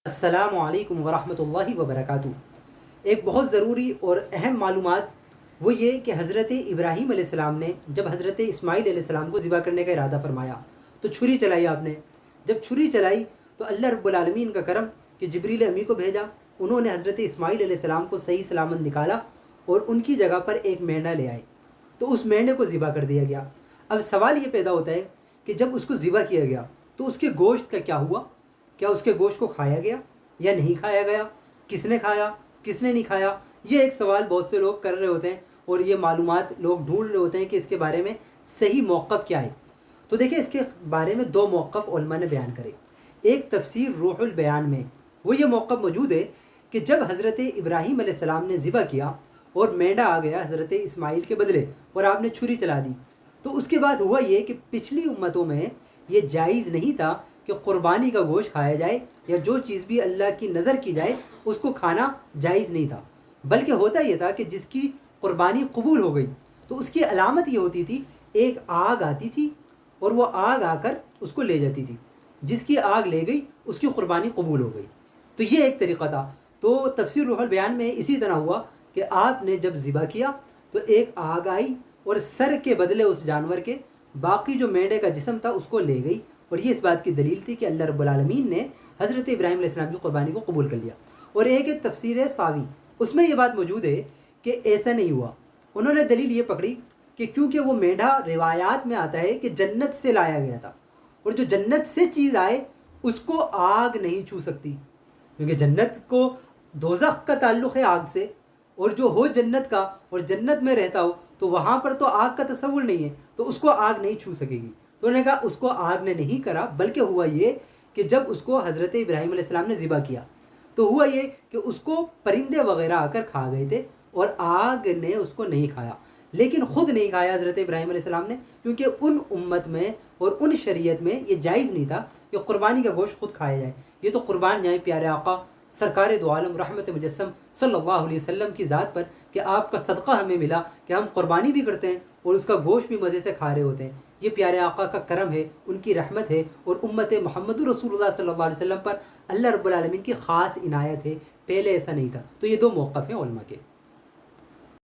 السلام علیکم ورحمۃ اللہ وبرکاتہ۔ ایک بہت ضروری اور اہم معلومات وہ یہ کہ حضرت ابراہیم علیہ السلام نے جب حضرت اسماعیل علیہ السلام کو ذبح کرنے کا ارادہ فرمایا تو چھری چلائی آپ نے۔ جب چھری چلائی تو اللہ رب العالمین کا کرم کہ جبریل امی کو بھیجا، انہوں نے حضرت اسماعیل علیہ السلام کو صحیح سلامت نکالا اور ان کی جگہ پر ایک مینڈا لے آئے، تو اس مینڈے کو ذبح کر دیا گیا۔ اب سوال یہ پیدا ہوتا ہے کہ جب اس کو ذبح کیا گیا تو اس کے گوشت کا کیا ہوا؟ کیا اس کے گوشت کو کھایا گیا یا نہیں کھایا گیا؟ کس نے کھایا، کس نے نہیں کھایا؟ یہ ایک سوال بہت سے لوگ کر رہے ہوتے ہیں اور یہ معلومات لوگ ڈھونڈ رہے ہوتے ہیں کہ اس کے بارے میں صحیح موقف کیا ہے۔ تو دیکھیں، اس کے بارے میں دو موقف علماء نے بیان کرے۔ ایک تفسیر روح البیان میں وہ یہ موقف موجود ہے کہ جب حضرت ابراہیم علیہ السلام نے ذبح کیا اور مینڈا آ گیا حضرت اسماعیل کے بدلے اور آپ نے چھری چلا دی، تو اس کے بعد ہوا یہ کہ پچھلی امتوں میں یہ جائز نہیں تھا کہ قربانی کا گوشت کھایا جائے یا جو چیز بھی اللہ کی نظر کی جائے اس کو کھانا جائز نہیں تھا، بلکہ ہوتا یہ تھا کہ جس کی قربانی قبول ہو گئی تو اس کی علامت یہ ہوتی تھی، ایک آگ آتی تھی اور وہ آگ آ کر اس کو لے جاتی تھی، جس کی آگ لے گئی اس کی قربانی قبول ہو گئی۔ تو یہ ایک طریقہ تھا۔ تو تفسیر روح البیان میں اسی طرح ہوا کہ آپ نے جب ذبح کیا تو ایک آگ آئی اور سر کے بدلے اس جانور کے باقی جو مینڈے کا جسم تھا اس کو لے گئی، اور یہ اس بات کی دلیل تھی کہ اللہ رب العالمین نے حضرت ابراہیم علیہ السلام کی قربانی کو قبول کر لیا۔ اور ایک تفسیر ساوی، اس میں یہ بات موجود ہے کہ ایسا نہیں ہوا۔ انہوں نے دلیل یہ پکڑی کہ کیونکہ وہ مینڈا روایات میں آتا ہے کہ جنت سے لایا گیا تھا، اور جو جنت سے چیز آئے اس کو آگ نہیں چھو سکتی، کیونکہ جنت کو دوزخ کا تعلق ہے آگ سے، اور جو ہو جنت کا اور جنت میں رہتا ہو تو وہاں پر تو آگ کا تصور نہیں ہے، تو اس کو آگ نہیں چھو سکے گی۔ تو انہوں نے کہا اس کو آگ نے نہیں کرا، بلکہ ہوا یہ کہ جب اس کو حضرت ابراہیم علیہ السلام نے ذبح کیا تو ہوا یہ کہ اس کو پرندے وغیرہ آ کر کھا گئے تھے اور آگ نے اس کو نہیں کھایا، لیکن خود نہیں کھایا حضرت ابراہیم علیہ السلام نے، کیونکہ ان امت میں اور ان شریعت میں یہ جائز نہیں تھا کہ قربانی کا گوشت خود کھایا جائے۔ یہ تو قربان جائیں پیارے آقا سرکار دو عالم رحمت مجسم صلی اللہ علیہ وسلم کی ذات پر کہ آپ کا صدقہ ہمیں ملا کہ ہم قربانی بھی کرتے ہیں اور اس کا گوشت بھی مزے سے کھا رہے ہوتے ہیں۔ یہ پیارے آقا کا کرم ہے، ان کی رحمت ہے، اور امت محمد رسول اللہ صلی اللہ علیہ وسلم پر اللہ رب العالمین کی خاص عنایت ہے، پہلے ایسا نہیں تھا۔ تو یہ دو موقف ہیں علماء کے۔